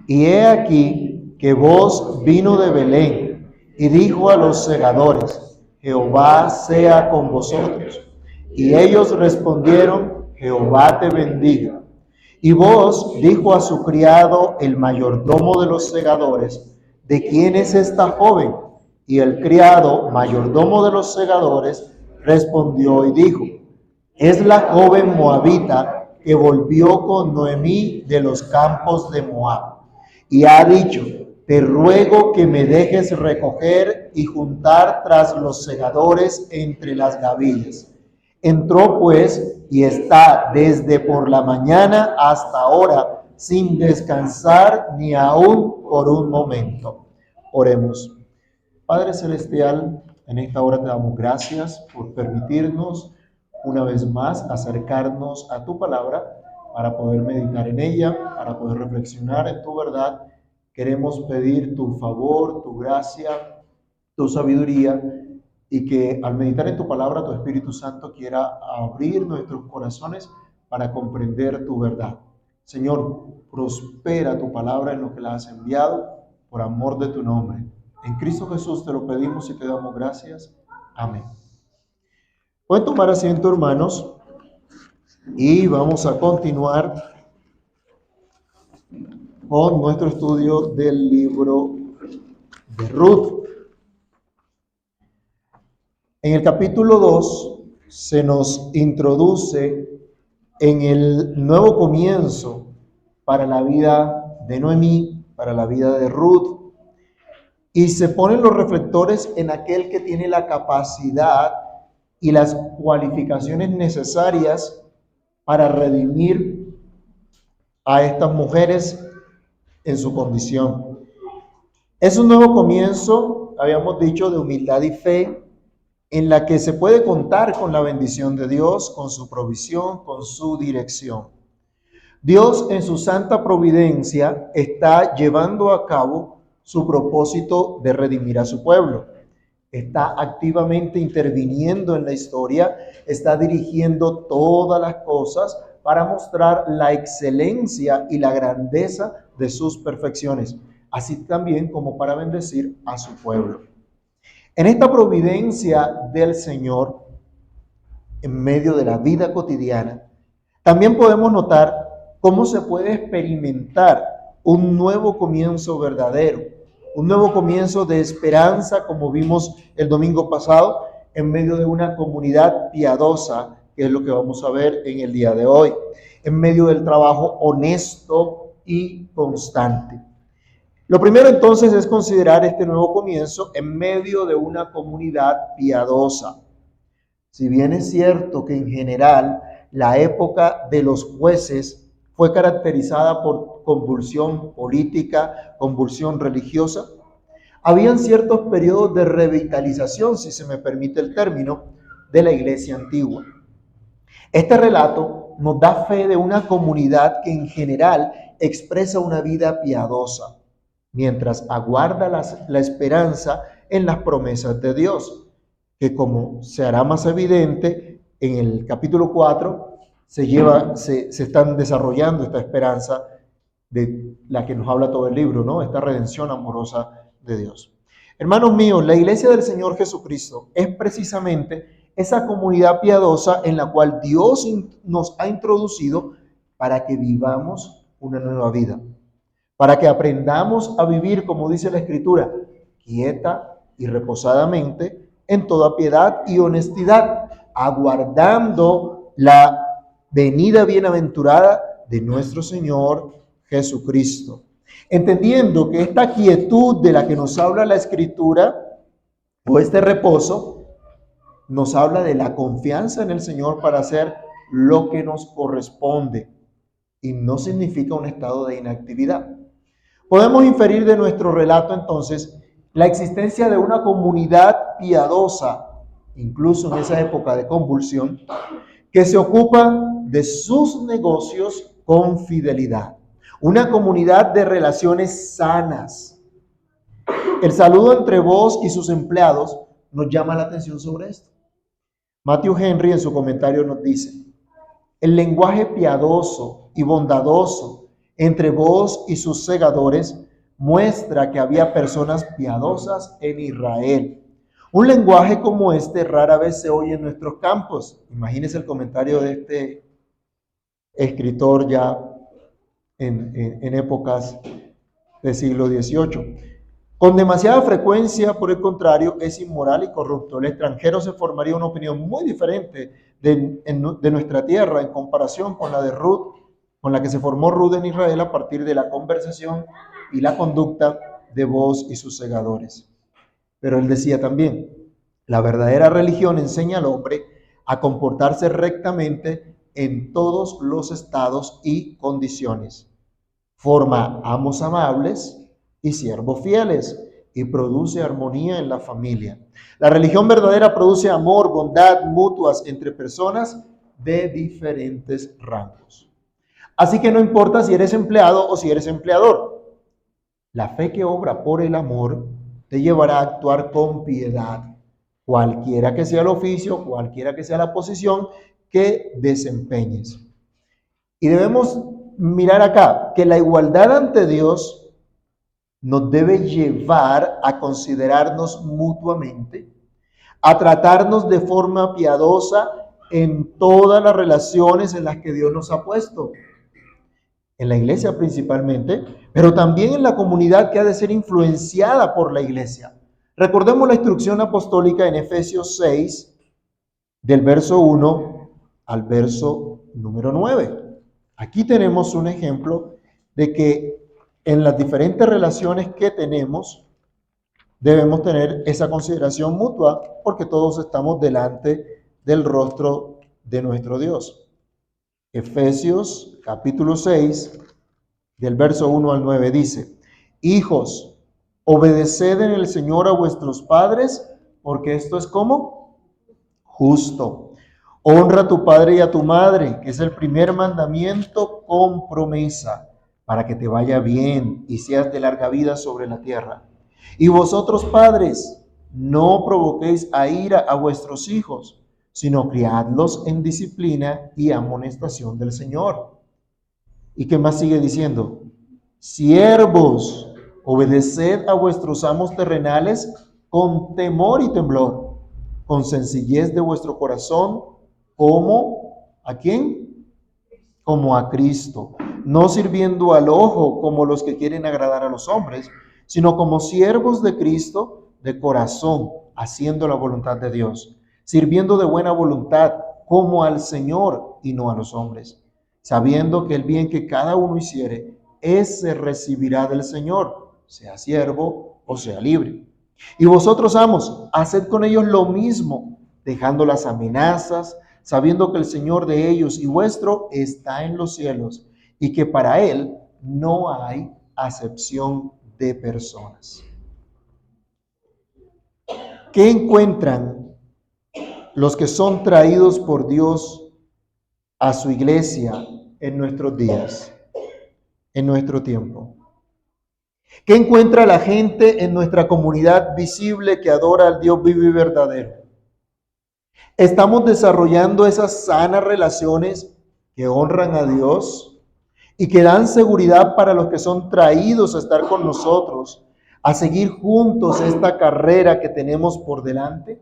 Y he aquí que voz vino de Belén y dijo a los segadores: Jehová sea con vosotros. Y ellos respondieron: Jehová te bendiga. Y vos dijo a su criado, el mayordomo de los segadores: ¿de quién es esta joven? Y el criado, mayordomo de los segadores, respondió y dijo: es la joven moabita que volvió con Noemí de los campos de Moab. Y ha dicho: te ruego que me dejes recoger y juntar tras los segadores entre las gavillas. Entró pues y está desde por la mañana hasta ahora sin descansar ni aún por un momento. Oremos. Padre Celestial, en esta hora te damos gracias por permitirnos una vez más acercarnos a tu palabra para poder meditar en ella, para poder reflexionar en tu verdad. Queremos pedir tu favor, tu gracia, tu sabiduría, y que al meditar en tu palabra, tu Espíritu Santo quiera abrir nuestros corazones para comprender tu verdad. Señor, prospera tu palabra en lo que la has enviado, por amor de tu nombre. En Cristo Jesús te lo pedimos y te damos gracias. Amén. Pueden tomar asiento, hermanos, y vamos a continuar con nuestro estudio del libro de Ruth. En el capítulo 2 se nos introduce en el nuevo comienzo para la vida de Noemí, para la vida de Ruth, y se ponen los reflectores en aquel que tiene la capacidad y las cualificaciones necesarias para redimir a estas mujeres en su condición. Es un nuevo comienzo, habíamos dicho, de humildad y fe, en la que se puede contar con la bendición de Dios, con su provisión, con su dirección. Dios en su santa providencia está llevando a cabo su propósito de redimir a su pueblo. Está activamente interviniendo en la historia, está dirigiendo todas las cosas para mostrar la excelencia y la grandeza de sus perfecciones, así también como para bendecir a su pueblo. En esta providencia del Señor, en medio de la vida cotidiana, también podemos notar cómo se puede experimentar un nuevo comienzo verdadero, un nuevo comienzo de esperanza, como vimos el domingo pasado, en medio de una comunidad piadosa, que es lo que vamos a ver en el día de hoy, en medio del trabajo honesto y constante. Lo primero entonces es considerar este nuevo comienzo en medio de una comunidad piadosa. Si bien es cierto que en general la época de los jueces fue caracterizada por convulsión política, convulsión religiosa, habían ciertos periodos de revitalización, si se me permite el término, de la iglesia antigua. Este relato nos da fe de una comunidad que en general expresa una vida piadosa, mientras aguarda la esperanza en las promesas de Dios, que como se hará más evidente en el capítulo 4, se están desarrollando esta esperanza de la que nos habla todo el libro, ¿no? Esta redención amorosa de Dios. Hermanos míos, la iglesia del Señor Jesucristo es precisamente esa comunidad piadosa en la cual Dios nos ha introducido para que vivamos una nueva vida, para que aprendamos a vivir, como dice la Escritura, quieta y reposadamente, en toda piedad y honestidad, aguardando la venida bienaventurada de nuestro Señor Jesucristo. Entendiendo que esta quietud de la que nos habla la Escritura, o este reposo, nos habla de la confianza en el Señor para hacer lo que nos corresponde, y no significa un estado de inactividad. Podemos inferir de nuestro relato entonces la existencia de una comunidad piadosa, incluso en esa época de convulsión, que se ocupa de sus negocios con fidelidad. Una comunidad de relaciones sanas. El saludo entre vos y sus empleados nos llama la atención sobre esto. Matthew Henry en su comentario nos dice: el lenguaje piadoso y bondadoso entre vos y sus segadores, muestra que había personas piadosas en Israel. Un lenguaje como este rara vez se oye en nuestros campos. Imagínense el comentario de este escritor ya en épocas del siglo XVIII. Con demasiada frecuencia, por el contrario, es inmoral y corrupto. El extranjero se formaría una opinión muy diferente de nuestra tierra en comparación con la de Ruth, con la que se formó Ruth en Israel a partir de la conversación y la conducta de vos y sus segadores. Pero él decía también, la verdadera religión enseña al hombre a comportarse rectamente en todos los estados y condiciones. Forma amos amables y siervos fieles y produce armonía en la familia. La religión verdadera produce amor, bondad mutuas entre personas de diferentes rangos. Así que no importa si eres empleado o si eres empleador. La fe que obra por el amor te llevará a actuar con piedad, cualquiera que sea el oficio, cualquiera que sea la posición que desempeñes. Y debemos mirar acá que la igualdad ante Dios nos debe llevar a considerarnos mutuamente, a tratarnos de forma piadosa en todas las relaciones en las que Dios nos ha puesto. En la iglesia principalmente, pero también en la comunidad que ha de ser influenciada por la iglesia. Recordemos la instrucción apostólica en Efesios 6, del verso 1 al verso número 9. Aquí tenemos un ejemplo de que en las diferentes relaciones que tenemos debemos tener esa consideración mutua porque todos estamos delante del rostro de nuestro Dios. Efesios capítulo 6, del verso 1 al 9 dice, hijos, obedeced en el Señor a vuestros padres, porque esto es como justo. Honra a tu padre y a tu madre, que es el primer mandamiento con promesa, para que te vaya bien y seas de larga vida sobre la tierra. Y vosotros, padres, no provoquéis a ira a vuestros hijos, sino criadlos en disciplina y amonestación del Señor. ¿Y qué más sigue diciendo? Siervos, obedeced a vuestros amos terrenales con temor y temblor, con sencillez de vuestro corazón, como ¿a quién? Como a Cristo, no sirviendo al ojo como los que quieren agradar a los hombres, sino como siervos de Cristo de corazón, haciendo la voluntad de Dios, sirviendo de buena voluntad como al Señor y no a los hombres, sabiendo que el bien que cada uno hiciere, ese recibirá del Señor, sea siervo o sea libre. Y vosotros, amos, haced con ellos lo mismo, dejando las amenazas, sabiendo que el Señor de ellos y vuestro está en los cielos, y que para Él no hay acepción de personas. ¿Qué encuentran los que son traídos por Dios a su iglesia en nuestros días, en nuestro tiempo? ¿Qué encuentra la gente en nuestra comunidad visible que adora al Dios vivo y verdadero? ¿Estamos desarrollando esas sanas relaciones que honran a Dios y que dan seguridad para los que son traídos a estar con nosotros, a seguir juntos esta carrera que tenemos por delante?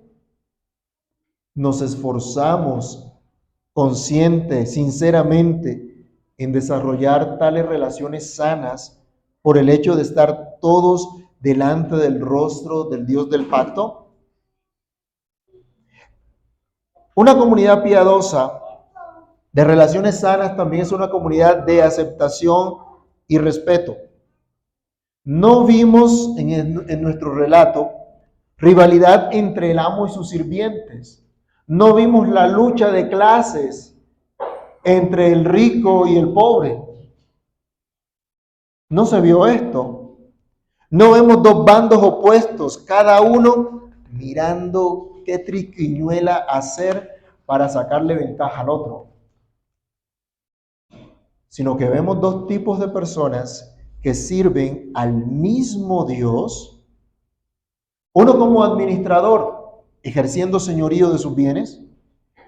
Nos esforzamos consciente, sinceramente, en desarrollar tales relaciones sanas por el hecho de estar todos delante del rostro del Dios del pacto. Una comunidad piadosa de relaciones sanas también es una comunidad de aceptación y respeto. No vimos en nuestro relato rivalidad entre el amo y sus sirvientes. No vimos la lucha de clases entre el rico y el pobre. No se vio esto. No vemos dos bandos opuestos, cada uno mirando qué triquiñuela hacer para sacarle ventaja al otro. Sino que vemos dos tipos de personas que sirven al mismo Dios. Uno como administrador, ejerciendo señorío de sus bienes,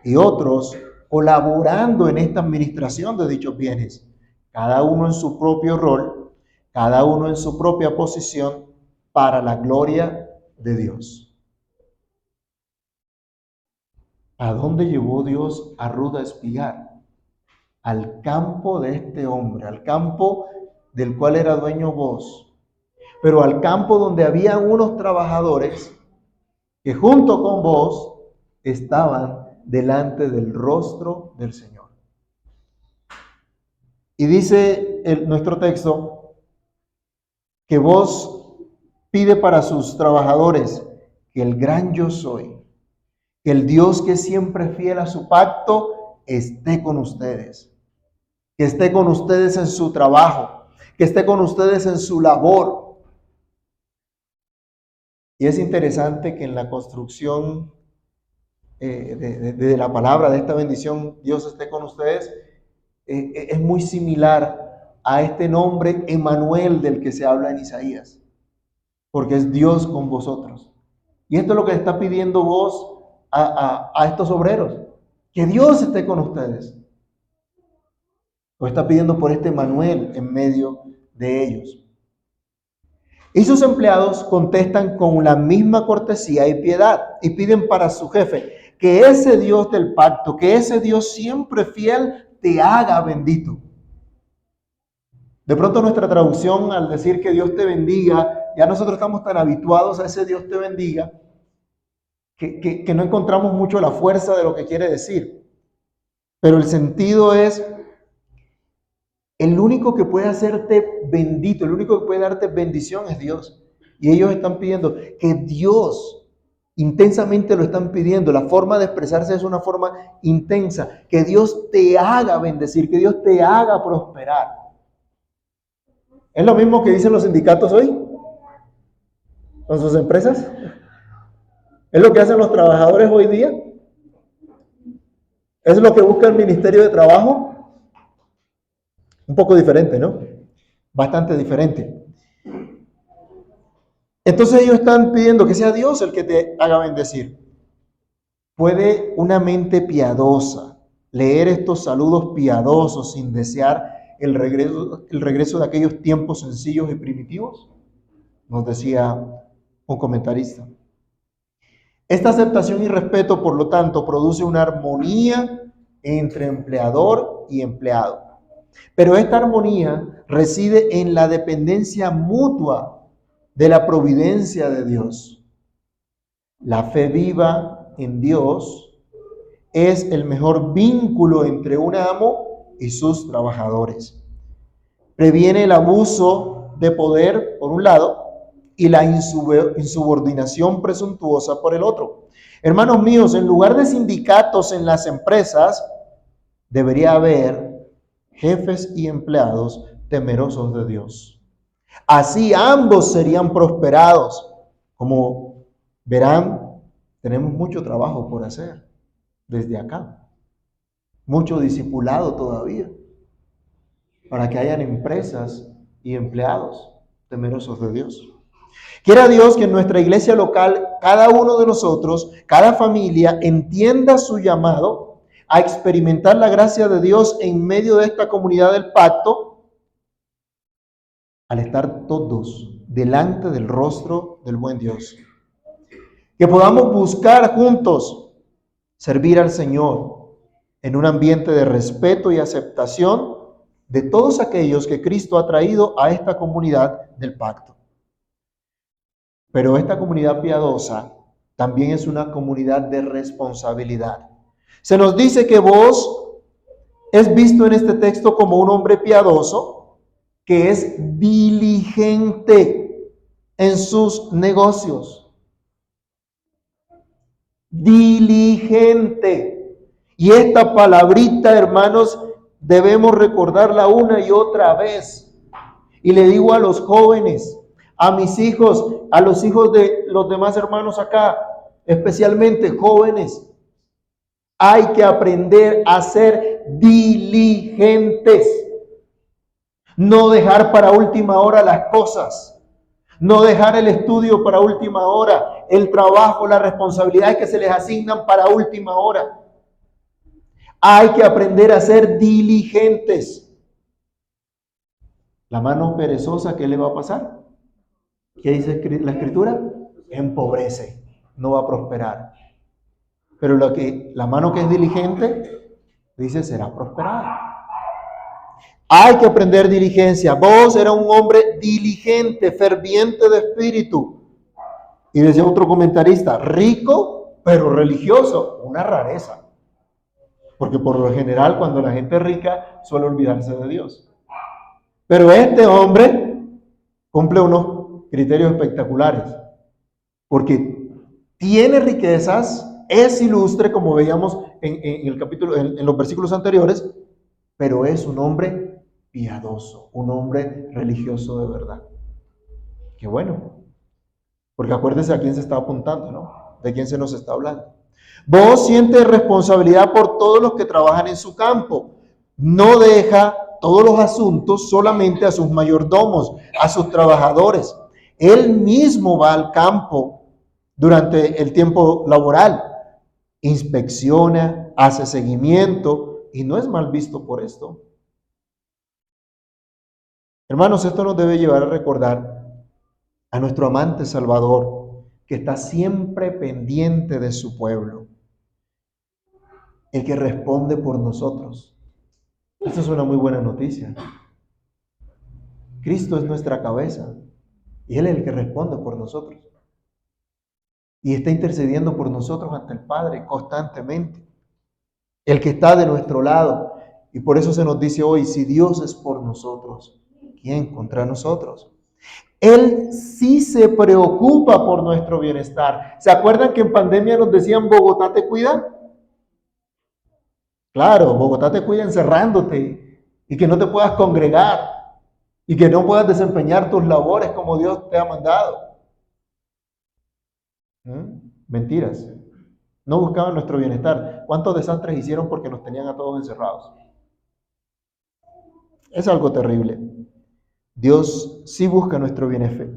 y otros colaborando en esta administración de dichos bienes, cada uno en su propio rol, cada uno en su propia posición, para la gloria de Dios. ¿A dónde llevó Dios a Ruth a espiar? Al campo de este hombre, al campo del cual era dueño Booz, pero al campo donde había unos trabajadores que junto con Booz estaban delante del rostro del Señor. Y dice nuestro texto que Booz pide para sus trabajadores que el gran yo soy, que el Dios que siempre es fiel a su pacto, esté con ustedes. Que esté con ustedes en su trabajo, que esté con ustedes en su labor. Y es interesante que en la construcción de la palabra, de esta bendición, Dios esté con ustedes, es muy similar a este nombre Emmanuel del que se habla en Isaías, porque es Dios con vosotros. Y esto es lo que está pidiendo vos a estos obreros, que Dios esté con ustedes. Lo está pidiendo por este Emmanuel en medio de ellos. Y sus empleados contestan con la misma cortesía y piedad y piden para su jefe que ese Dios del pacto, que ese Dios siempre fiel, te haga bendito. De pronto nuestra traducción, al decir que Dios te bendiga, ya nosotros estamos tan habituados a ese Dios te bendiga que no encontramos mucho la fuerza de lo que quiere decir. Pero el sentido es, el único que puede hacerte bendito, el único que puede darte bendición es Dios. Y ellos están pidiendo que Dios, intensamente lo están pidiendo, la forma de expresarse es una forma intensa, que Dios te haga bendecir, que Dios te haga prosperar. ¿Es lo mismo que dicen los sindicatos hoy con sus empresas? ¿Es lo que hacen los trabajadores hoy día? ¿Es lo que busca el Ministerio de Trabajo? Un poco diferente, ¿no? Bastante diferente. Entonces ellos están pidiendo que sea Dios el que te haga bendecir. ¿Puede una mente piadosa leer estos saludos piadosos sin desear el regreso de aquellos tiempos sencillos y primitivos? Nos decía un comentarista. Esta aceptación y respeto, por lo tanto, produce una armonía entre empleador y empleado. Pero esta armonía reside en la dependencia mutua de la providencia de Dios. La fe viva en Dios es el mejor vínculo entre un amo y sus trabajadores. Previene el abuso de poder, por un lado, y la insubordinación presuntuosa por el otro. Hermanos míos, en lugar de sindicatos en las empresas, debería haber jefes y empleados temerosos de Dios. Así ambos serían prosperados. Como verán, tenemos mucho trabajo por hacer desde acá. Mucho discipulado todavía para que hayan empresas y empleados temerosos de Dios. Quiera Dios que en nuestra iglesia local, cada uno de nosotros, cada familia, entienda su llamado a experimentar la gracia de Dios en medio de esta comunidad del pacto, al estar todos delante del rostro del buen Dios. Que podamos buscar juntos servir al Señor en un ambiente de respeto y aceptación de todos aquellos que Cristo ha traído a esta comunidad del pacto. Pero esta comunidad piadosa también es una comunidad de responsabilidad. Se nos dice que Booz es visto en este texto como un hombre piadoso que es diligente en sus negocios. Diligente. Y esta palabrita, hermanos, debemos recordarla una y otra vez. Y le digo a los jóvenes, a mis hijos, a los hijos de los demás hermanos acá, especialmente jóvenes, hay que aprender a ser diligentes. No dejar para última hora las cosas. No dejar el estudio para última hora. El trabajo, las responsabilidades que se les asignan para última hora. Hay que aprender a ser diligentes. La mano perezosa, ¿qué le va a pasar? ¿Qué dice la Escritura? Empobrece, no va a prosperar. Pero la mano que es diligente, dice, será prosperada. Hay que aprender diligencia. Vos era un hombre diligente, ferviente de espíritu. Y decía otro comentarista, rico, pero religioso. Una rareza. Porque por lo general, cuando la gente es rica, suele olvidarse de Dios. Pero este hombre cumple unos criterios espectaculares. Porque tiene riquezas, es ilustre, como veíamos en el capítulo, en los versículos anteriores, pero es un hombre piadoso, un hombre religioso de verdad. Qué bueno, porque acuérdense a quién se está apuntando, ¿no? De quién se nos está hablando. Vos sientes responsabilidad por todos los que trabajan en su campo. No deja todos los asuntos solamente a sus mayordomos, a sus trabajadores. Él mismo va al campo durante el tiempo laboral, inspecciona, hace seguimiento y no es mal visto por esto. Hermanos, esto nos debe llevar a recordar a nuestro amante Salvador, que está siempre pendiente de su pueblo, el que responde por nosotros. Esta es una muy buena noticia. Cristo es nuestra cabeza y Él es el que responde por nosotros. Y está intercediendo por nosotros ante el Padre constantemente. El que está de nuestro lado. Y por eso se nos dice hoy, si Dios es por nosotros, ¿quién contra nosotros? Él sí se preocupa por nuestro bienestar. ¿Se acuerdan que en pandemia nos decían Bogotá te cuida? Claro, Bogotá te cuida encerrándote y que no te puedas congregar y que no puedas desempeñar tus labores como Dios te ha mandado. Mentiras. No buscaban nuestro bienestar. ¿Cuántos desastres hicieron porque nos tenían a todos encerrados? Es algo terrible. Dios sí busca nuestro bienestar.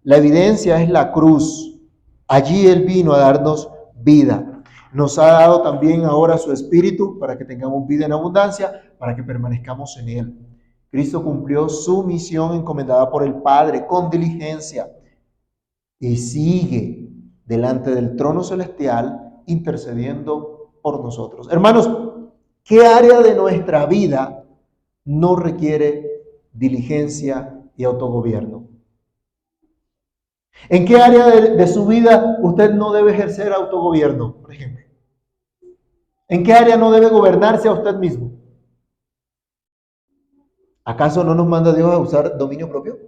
La evidencia es la cruz. Allí Él vino a darnos vida. Nos ha dado también ahora su Espíritu para que tengamos vida en abundancia, para que permanezcamos en Él. Cristo cumplió su misión encomendada por el Padre con diligencia y sigue delante del trono celestial intercediendo por nosotros. Hermanos, ¿qué área de nuestra vida no requiere diligencia y autogobierno? ¿En qué área de su vida usted no debe ejercer autogobierno, por ejemplo? ¿En qué área no debe gobernarse a usted mismo? ¿Acaso no nos manda Dios a usar dominio propio?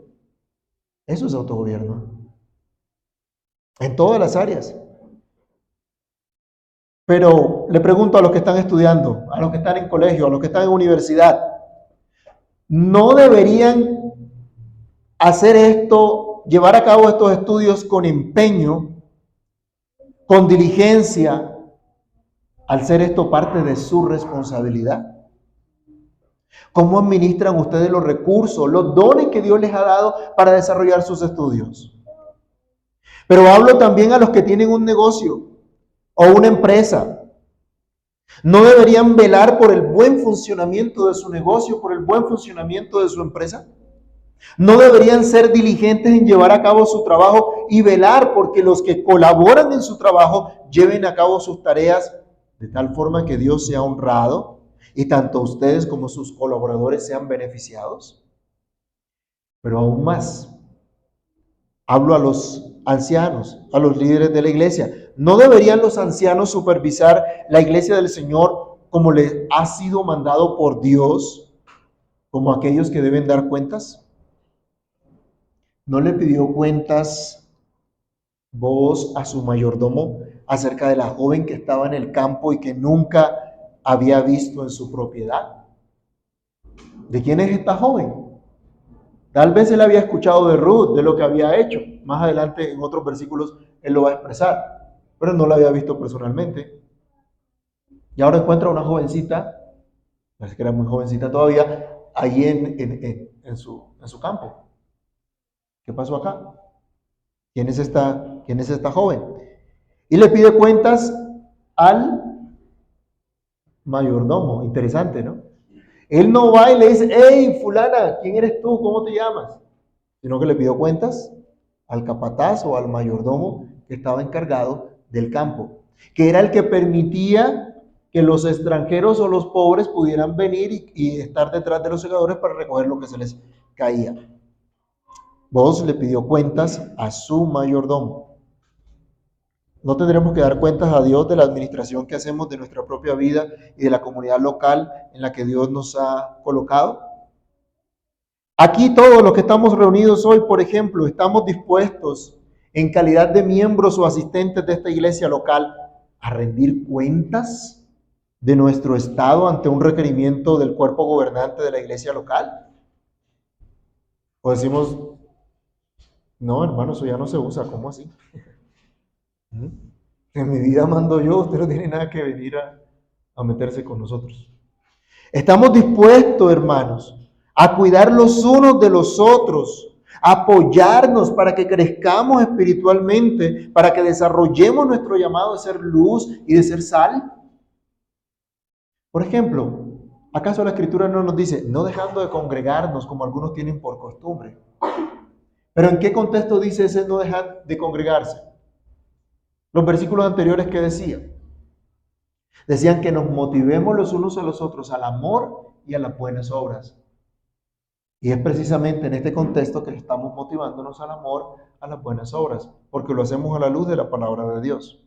Eso es autogobierno. En todas las áreas. Pero le pregunto a los que están estudiando, a los que están en colegio, a los que están en universidad, ¿no deberían hacer esto, llevar a cabo estos estudios con empeño, con diligencia, al ser esto parte de su responsabilidad? ¿Cómo administran ustedes los recursos, los dones que Dios les ha dado para desarrollar sus estudios? Pero hablo también a los que tienen un negocio o una empresa. ¿No deberían velar por el buen funcionamiento de su negocio, por el buen funcionamiento de su empresa? ¿No deberían ser diligentes en llevar a cabo su trabajo y velar porque los que colaboran en su trabajo lleven a cabo sus tareas de tal forma que Dios sea honrado y tanto ustedes como sus colaboradores sean beneficiados? Pero aún más, hablo a los ancianos, a los líderes de la iglesia. ¿No deberían los ancianos supervisar la iglesia del Señor como les ha sido mandado por Dios, como aquellos que deben dar cuentas? ¿No le pidió cuentas vos a su mayordomo acerca de la joven que estaba en el campo y que nunca había visto en su propiedad? ¿De quién es esta joven? Tal vez él había escuchado de Ruth, de lo que había hecho. Más adelante en otros versículos él lo va a expresar, pero no la había visto personalmente. Y ahora encuentra una jovencita, parece que era muy jovencita todavía, allí en su campo. ¿Qué pasó acá? ¿Quién es esta joven? Y le pide cuentas al mayordomo. Interesante, ¿no? Él no va y le dice, hey, fulana, ¿quién eres tú? ¿Cómo te llamas? Sino que le pidió cuentas al capataz o al mayordomo que estaba encargado del campo, que era el que permitía que los extranjeros o los pobres pudieran venir y estar detrás de los segadores para recoger lo que se les caía. Vos le pidió cuentas a su mayordomo. ¿No tendremos que dar cuentas a Dios de la administración que hacemos de nuestra propia vida y de la comunidad local en la que Dios nos ha colocado? Aquí todos los que estamos reunidos hoy, por ejemplo, estamos dispuestos en calidad de miembros o asistentes de esta iglesia local a rendir cuentas de nuestro estado ante un requerimiento del cuerpo gobernante de la iglesia local. O decimos, no, hermano, eso ya no se usa, ¿cómo así? En mi vida mando yo, usted no tiene nada que venir a meterse con nosotros. Estamos dispuestos, hermanos, a cuidar los unos de los otros, a apoyarnos para que crezcamos espiritualmente, para que desarrollemos nuestro llamado de ser luz y de ser sal. Por ejemplo, ¿acaso la Escritura no nos dice, no dejando de congregarnos como algunos tienen por costumbre? Pero ¿en qué contexto dice ese no dejar de congregarse? Los versículos anteriores que decían que nos motivemos los unos a los otros al amor y a las buenas obras. Y es precisamente en este contexto que estamos motivándonos al amor, a las buenas obras, porque lo hacemos a la luz de la palabra de Dios.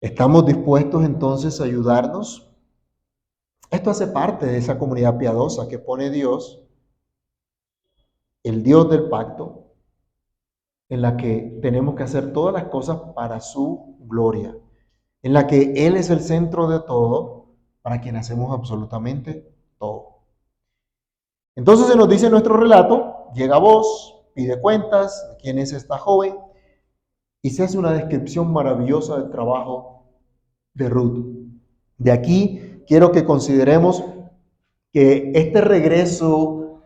¿Estamos dispuestos entonces a ayudarnos? Esto hace parte de esa comunidad piadosa que pone Dios, el Dios del pacto, en la que tenemos que hacer todas las cosas para su gloria, en la que Él es el centro de todo, para quien hacemos absolutamente todo. Entonces se nos dice en nuestro relato, llega vos, pide cuentas de quién es esta joven, y se hace una descripción maravillosa del trabajo de Ruth. De aquí quiero que consideremos que este regreso,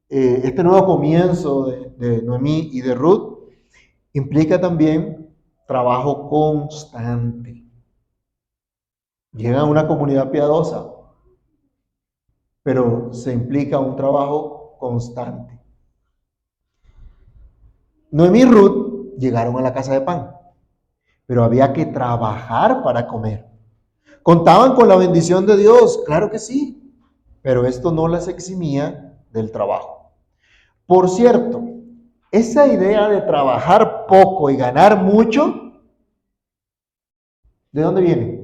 este nuevo comienzo de Noemí y de Ruth, implica también trabajo constante. Llega a una comunidad piadosa, pero se implica un trabajo constante. Noemí y Ruth llegaron a la casa de pan, pero había que trabajar para comer. ¿Contaban con la bendición de Dios? Claro que sí, pero esto no las eximía del trabajo. Por cierto, esa idea de trabajar poco y ganar mucho, ¿de dónde viene?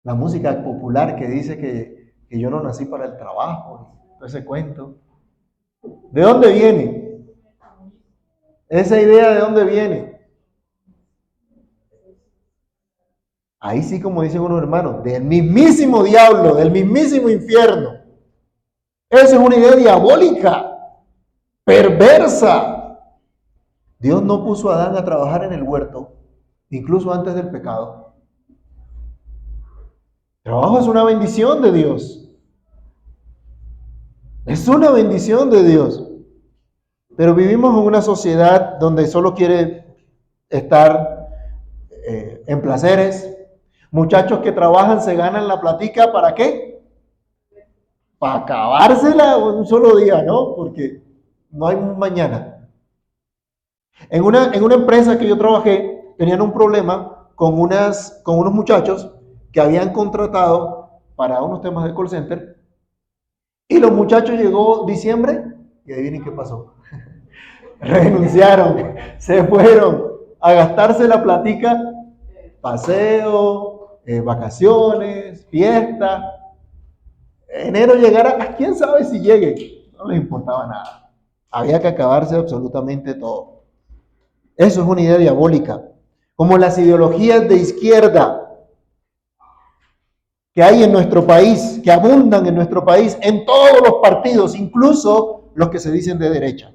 La música popular que dice que yo no nací para el trabajo, todo ese cuento. ¿De dónde viene? Esa idea, ¿de dónde viene? Ahí sí, como dicen unos hermanos, del mismísimo diablo, del mismísimo infierno. Esa es una idea diabólica, perversa. Dios no puso a Adán a trabajar en el huerto, incluso antes del pecado. El trabajo es una bendición de Dios. Es una bendición de Dios. Pero vivimos en una sociedad donde solo quiere estar en placeres. Muchachos que trabajan se ganan la platica, ¿para qué? Para acabársela un solo día, ¿no? Porque no hay un mañana. En una empresa que yo trabajé, tenían un problema con unos muchachos que habían contratado para unos temas de call center. Y los muchachos llegó diciembre y adivinen qué pasó. Renunciaron, se fueron a gastarse la platica, paseo, vacaciones, fiesta. Enero llegara, quién sabe si llegue, no les importaba nada. Había que acabarse absolutamente todo. Eso es una idea diabólica, como las ideologías de izquierda que hay en nuestro país, que abundan en nuestro país, en todos los partidos, incluso los que se dicen de derecha.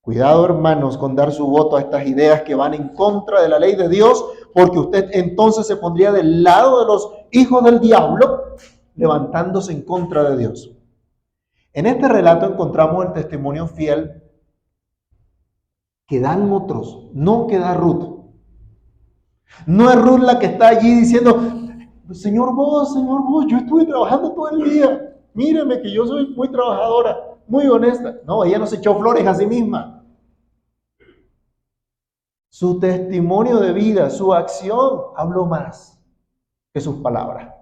Cuidado, hermanos, con dar su voto a estas ideas que van en contra de la ley de Dios, porque usted entonces se pondría del lado de los hijos del diablo, levantándose en contra de Dios. En este relato encontramos el testimonio fiel que dan otros, no que da Ruth. No es Ruth la que está allí diciendo, señor vos, yo estuve trabajando todo el día. Míreme que yo soy muy trabajadora, muy honesta. No, ella no se echó flores a sí misma. Su testimonio de vida, su acción, habló más que sus palabras.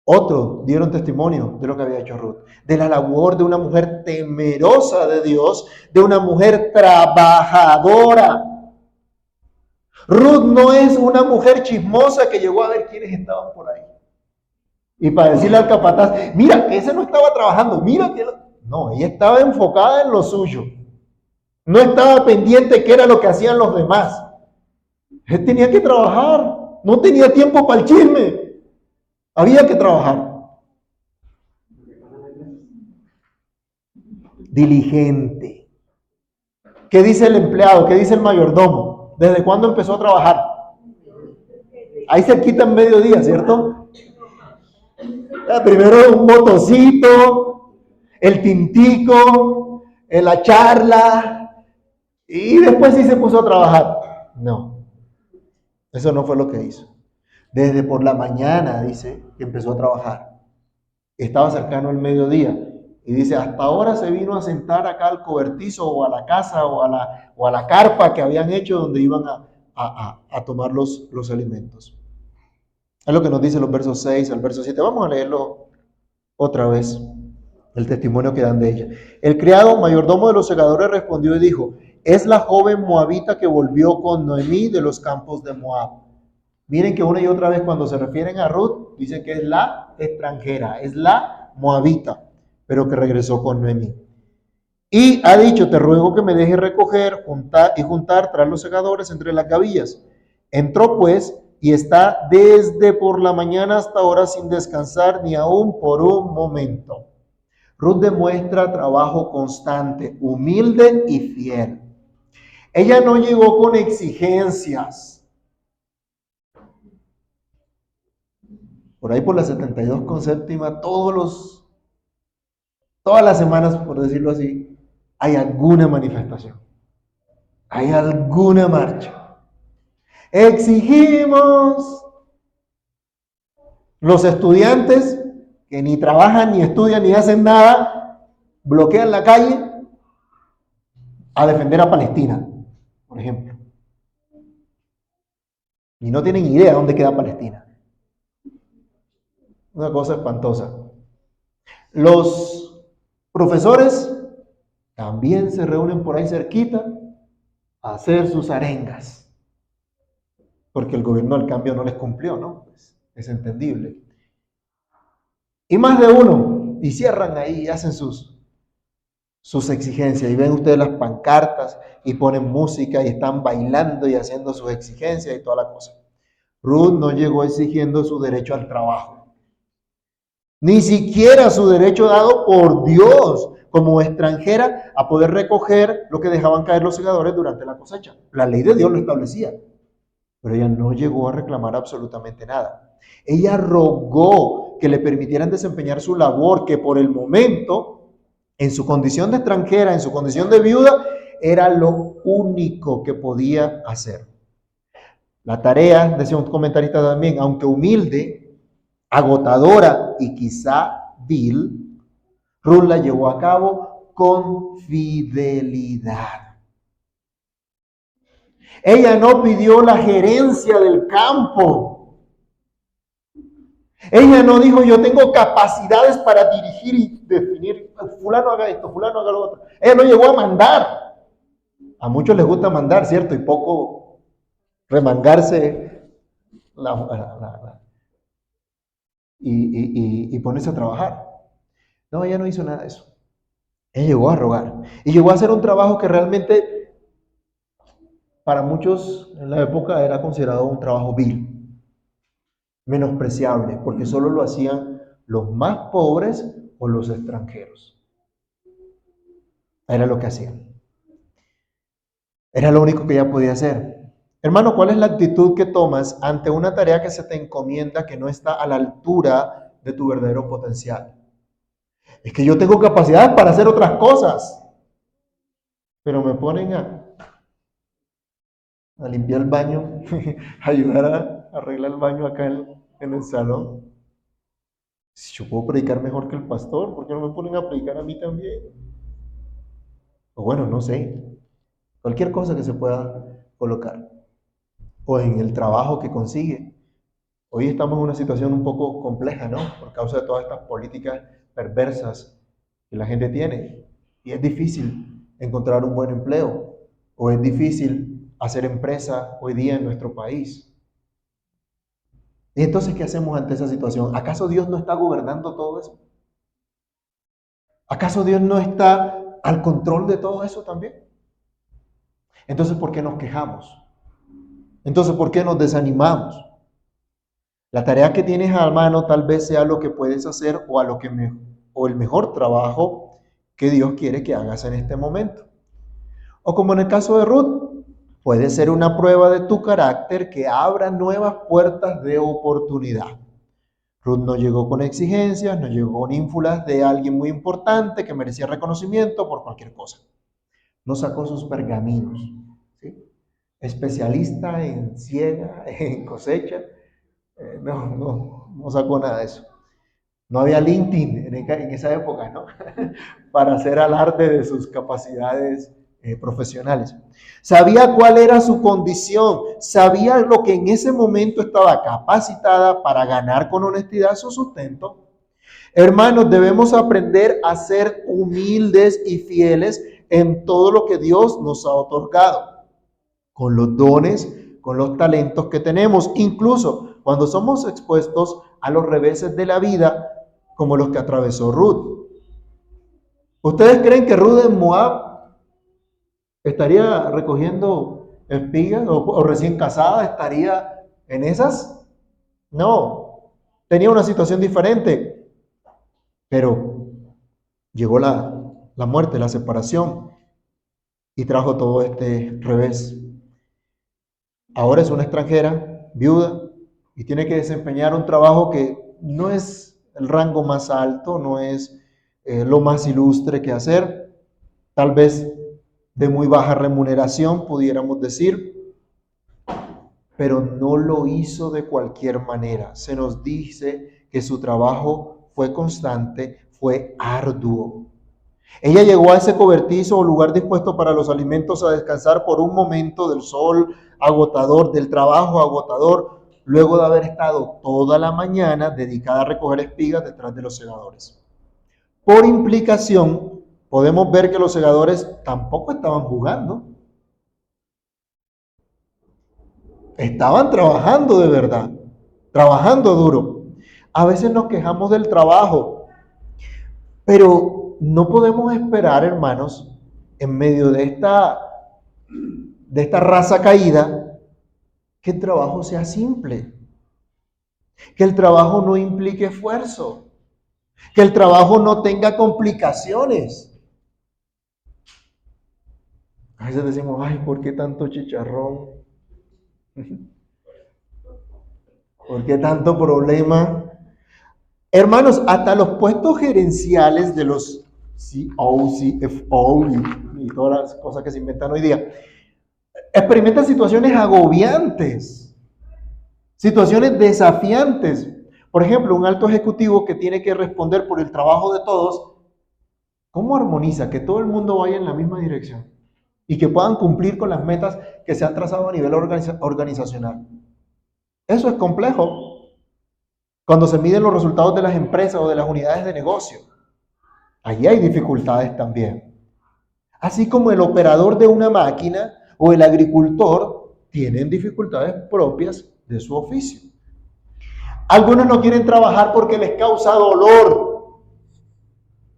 Otros dieron testimonio de lo que había hecho Ruth, de la labor de una mujer temerosa de Dios, de una mujer trabajadora. Ruth no es una mujer chismosa que llegó a ver quiénes estaban por ahí. Y para decirle al capataz, mira, que ese no estaba trabajando, mira que... No, ella estaba enfocada en lo suyo. No estaba pendiente qué era lo que hacían los demás. Él tenía que trabajar, no tenía tiempo para el chisme. Había que trabajar. Diligente. ¿Qué dice el empleado? ¿Qué dice el mayordomo? ¿Desde cuándo empezó a trabajar? Ahí se quita en mediodía, ¿cierto? Primero un motocito, el tintico, la charla, y después sí se puso a trabajar. No, eso no fue lo que hizo. Desde por la mañana, dice, que empezó a trabajar. Estaba cercano al mediodía. Y dice, hasta ahora se vino a sentar acá al cobertizo o a la casa o a la carpa que habían hecho donde iban a tomar los alimentos. Es lo que nos dice los versos 6 al verso 7. Vamos a leerlo otra vez, el testimonio que dan de ella. El criado mayordomo de los segadores respondió y dijo, es la joven moabita que volvió con Noemí de los campos de Moab. Miren que una y otra vez cuando se refieren a Ruth, dicen que es la extranjera, es la moabita, pero que regresó con Noemí. Y ha dicho, te ruego que me dejes recoger juntar tras los segadores entre las gavillas. Entró pues y está desde por la mañana hasta ahora sin descansar ni aún por un momento. Ruth demuestra trabajo constante, humilde y fiel. Ella no llegó con exigencias. Por ahí por la 72 con séptima, todas las semanas, por decirlo así, hay alguna manifestación, hay alguna marcha. Exigimos. Los estudiantes que ni trabajan, ni estudian, ni hacen nada, bloquean la calle a defender a Palestina, por ejemplo. Y no tienen idea dónde queda Palestina. Una cosa espantosa. Los profesores también se reúnen por ahí cerquita a hacer sus arengas, porque el gobierno al cambio no les cumplió, ¿no? Pues es entendible. Y más de uno, y cierran ahí y hacen sus exigencias. Y ven ustedes las pancartas y ponen música y están bailando y haciendo sus exigencias y toda la cosa. Ruth no llegó exigiendo su derecho al trabajo, ni siquiera su derecho dado por Dios como extranjera a poder recoger lo que dejaban caer los segadores durante la cosecha. La ley de Dios lo establecía, pero ella no llegó a reclamar absolutamente nada. Ella rogó que le permitieran desempeñar su labor, que por el momento, en su condición de extranjera, en su condición de viuda, era lo único que podía hacer. La tarea, decía un comentarista también, aunque humilde, agotadora y quizá vil, Ruth la llevó a cabo con fidelidad. Ella no pidió la gerencia del campo. Ella no dijo, yo tengo capacidades para dirigir y definir, fulano haga esto, fulano haga lo otro. Ella no llegó a mandar. A muchos les gusta mandar, ¿cierto? Y poco remangarse y ponerse a trabajar. No, ella no hizo nada de eso. Ella llegó a rogar. Y llegó a hacer un trabajo que realmente para muchos en la época era considerado un trabajo vil, menospreciable, porque solo lo hacían los más pobres o los extranjeros. Era lo que hacían. Era lo único que ella podía hacer. Hermano, ¿cuál es la actitud que tomas ante una tarea que se te encomienda que no está a la altura de tu verdadero potencial? Es que yo tengo capacidades para hacer otras cosas, pero me ponen a limpiar el baño, ayudar a arreglar el baño acá en el salón. Si yo puedo predicar mejor que el pastor, ¿por qué no me ponen a predicar a mí también? O bueno, no sé, cualquier cosa que se pueda colocar. O en el trabajo que consigue. Hoy estamos en una situación un poco compleja, ¿no? Por causa de todas estas políticas perversas que la gente tiene. Y es difícil encontrar un buen empleo. O es difícil hacer empresa hoy día en nuestro país. Y entonces, ¿qué hacemos ante esa situación? ¿Acaso Dios no está gobernando todo eso? ¿Acaso Dios no está al control de todo eso también? Entonces, ¿por qué nos quejamos? Entonces, ¿por qué nos desanimamos? La tarea que tienes a mano tal vez sea lo que puedes hacer o o el mejor trabajo que Dios quiere que hagas en este momento. O como en el caso de Ruth, puede ser una prueba de tu carácter que abra nuevas puertas de oportunidad. Ruth no llegó con exigencias, no llegó con ínfulas de alguien muy importante que merecía reconocimiento por cualquier cosa. No sacó sus pergaminos, ¿sí? Especialista en siega, en cosecha, no sacó nada de eso. No había LinkedIn en esa época, ¿no? Para hacer alarde de sus capacidades profesionales. Sabía cuál era su condición, sabía lo que en ese momento estaba capacitada para ganar con honestidad su sustento. Hermanos, debemos aprender a ser humildes y fieles en todo lo que Dios nos ha otorgado, con los dones, con los talentos que tenemos, incluso cuando somos expuestos a los reveses de la vida, como los que atravesó Ruth. ¿Ustedes creen que Ruth en Moab estaría recogiendo espigas o recién casada estaría en esas? No, tenía una situación diferente, pero llegó la muerte, la separación y trajo todo este revés. Ahora es una extranjera, viuda, y tiene que desempeñar un trabajo que no es el rango más alto, no es lo más ilustre que hacer, tal vez de muy baja remuneración, pudiéramos decir, pero no lo hizo de cualquier manera. Se nos dice que su trabajo fue constante, fue arduo. Ella llegó a ese cobertizo o lugar dispuesto para los alimentos a descansar por un momento del sol agotador, del trabajo agotador, luego de haber estado toda la mañana dedicada a recoger espigas detrás de los segadores. Por implicación, podemos ver que los segadores tampoco estaban jugando. Estaban trabajando de verdad, trabajando duro. A veces nos quejamos del trabajo, pero no podemos esperar, hermanos, en medio de esta raza caída, que el trabajo sea simple, que el trabajo no implique esfuerzo, que el trabajo no tenga complicaciones. A veces decimos, ay, ¿por qué tanto chicharrón? ¿Por qué tanto problema? Hermanos, hasta los puestos gerenciales de los CEO, CFO y todas las cosas que se inventan hoy día, experimentan situaciones agobiantes, situaciones desafiantes. Por ejemplo, un alto ejecutivo que tiene que responder por el trabajo de todos, ¿cómo armoniza que todo el mundo vaya en la misma dirección y que puedan cumplir con las metas que se han trazado a nivel organizacional? Eso es complejo cuando se miden los resultados de las empresas o de las unidades de negocio. Allí hay dificultades también. Así como el operador de una máquina o el agricultor tienen dificultades propias de su oficio. Algunos no quieren trabajar porque les causa dolor.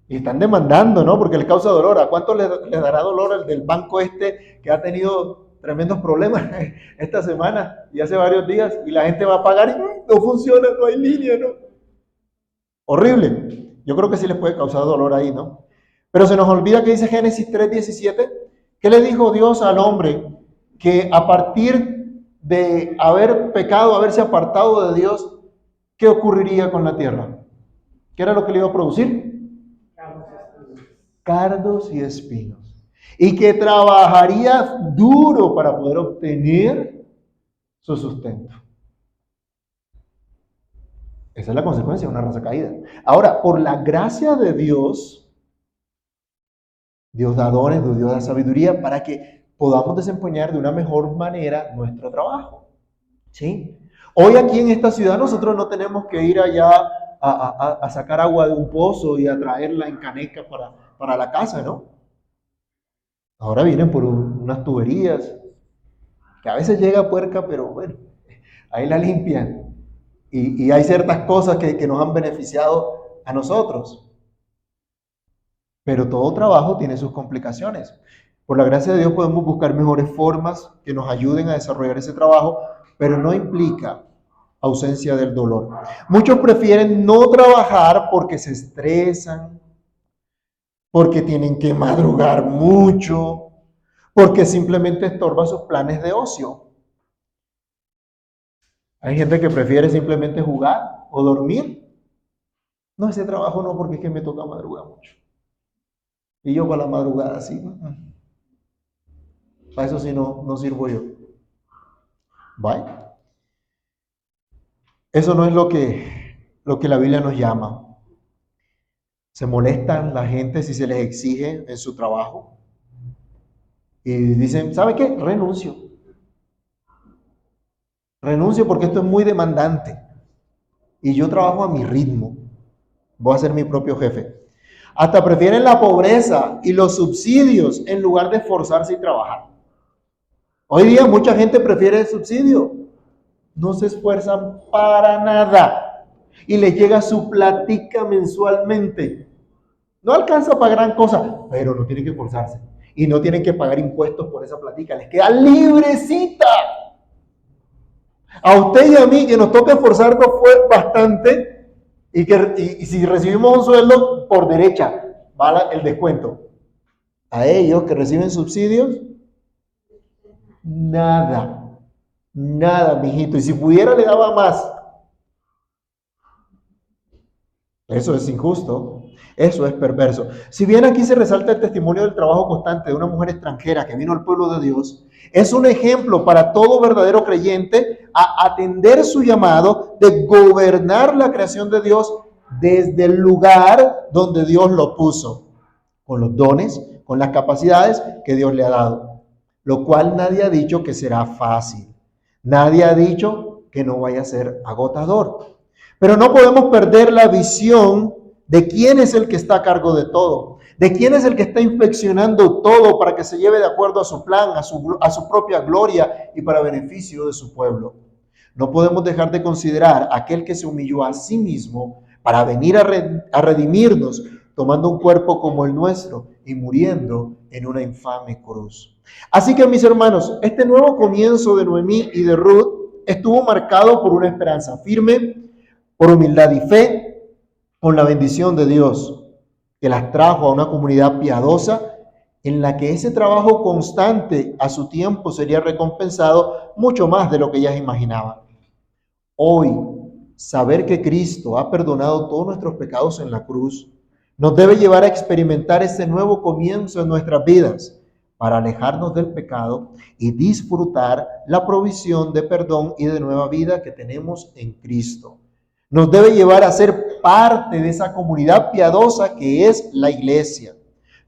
Y están demandando, ¿no? Porque les causa dolor. ¿A cuánto le dará dolor el del banco este que ha tenido tremendos problemas esta semana y hace varios días? Y la gente va a pagar y no funciona, no hay línea, ¿no? Horrible. Yo creo que sí les puede causar dolor ahí, ¿no? Pero se nos olvida que dice Génesis 3:17. ¿Qué le dijo Dios al hombre? Que a partir de haber pecado, haberse apartado de Dios, ¿qué ocurriría con la tierra? ¿Qué era lo que le iba a producir? Cardos y espinos. y que trabajaría duro para poder obtener su sustento. Esa es la consecuencia de una raza caída. Ahora, por la gracia de Dios, Dios da dones, Dios da sabiduría para que podamos desempeñar de una mejor manera nuestro trabajo. ¿Sí? Hoy aquí en esta ciudad nosotros no tenemos que ir allá a sacar agua de un pozo y a traerla en caneca para la casa, ¿no? Ahora vienen por unas tuberías, que a veces llega puerca, pero bueno, ahí la limpian. Y hay ciertas cosas que nos han beneficiado a nosotros. Pero todo trabajo tiene sus complicaciones. Por la gracia de Dios podemos buscar mejores formas que nos ayuden a desarrollar ese trabajo, pero no implica ausencia del dolor. Muchos prefieren no trabajar porque se estresan, porque tienen que madrugar mucho, porque simplemente estorba sus planes de ocio. Hay gente que prefiere simplemente jugar o dormir. No, ese trabajo no, porque es que me toca madrugar mucho. Y yo para la madrugada sí. Para eso sí no sirvo yo. ¿Vale? Eso no es lo que la Biblia nos llama. Se molestan la gente si se les exige en su trabajo. Y dicen, ¿sabe qué? Renuncio. Renuncio porque esto es muy demandante. Y yo trabajo a mi ritmo. Voy a ser mi propio jefe. Hasta prefieren la pobreza y los subsidios en lugar de esforzarse y trabajar. Hoy día mucha gente prefiere el subsidio. No se esfuerzan para nada. Y les llega su platica mensualmente. No alcanza para gran cosa, pero no tienen que esforzarse. Y no tienen que pagar impuestos por esa platica. Les queda librecita. A usted y a mí, que nos toca esforzarnos fue bastante, y si recibimos un sueldo, por derecha va el descuento. A ellos que reciben subsidios, nada, nada, mijito. Y si pudiera, le daba más. Eso es injusto, eso es perverso. Si bien aquí se resalta el testimonio del trabajo constante de una mujer extranjera que vino al pueblo de Dios, es un ejemplo para todo verdadero creyente a atender su llamado de gobernar la creación de Dios desde el lugar donde Dios lo puso, con los dones, con las capacidades que Dios le ha dado, lo cual nadie ha dicho que será fácil. Nadie ha dicho que no vaya a ser agotador. Pero no podemos perder la visión de quién es el que está a cargo de todo, de quién es el que está inspeccionando todo para que se lleve de acuerdo a su plan, a su propia gloria y para beneficio de su pueblo. No podemos dejar de considerar a aquel que se humilló a sí mismo para venir a redimirnos, tomando un cuerpo como el nuestro y muriendo en una infame cruz. Así que, mis hermanos, este nuevo comienzo de Noemí y de Ruth estuvo marcado por una esperanza firme, por humildad y fe, con la bendición de Dios, que las trajo a una comunidad piadosa en la que ese trabajo constante a su tiempo sería recompensado mucho más de lo que ellas imaginaban. Hoy, saber que Cristo ha perdonado todos nuestros pecados en la cruz nos debe llevar a experimentar ese nuevo comienzo en nuestras vidas para alejarnos del pecado y disfrutar la provisión de perdón y de nueva vida que tenemos en Cristo. Nos debe llevar a ser parte de esa comunidad piadosa que es la iglesia.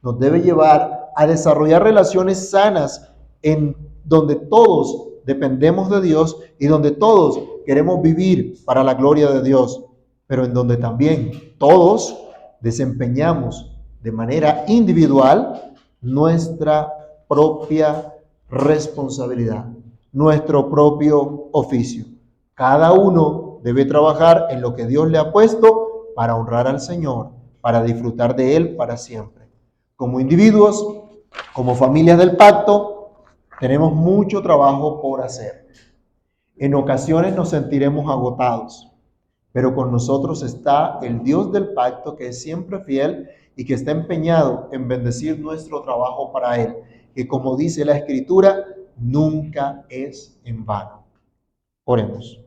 Nos debe llevar a desarrollar relaciones sanas en donde todos dependemos de Dios y donde todos queremos vivir para la gloria de Dios, pero en donde también todos desempeñamos de manera individual nuestra propia responsabilidad, nuestro propio oficio. Cada uno debe trabajar en lo que Dios le ha puesto para honrar al Señor, para disfrutar de Él para siempre. Como individuos, como familias del pacto, tenemos mucho trabajo por hacer. En ocasiones nos sentiremos agotados, pero con nosotros está el Dios del pacto que es siempre fiel y que está empeñado en bendecir nuestro trabajo para Él, que como dice la Escritura, nunca es en vano. Oremos.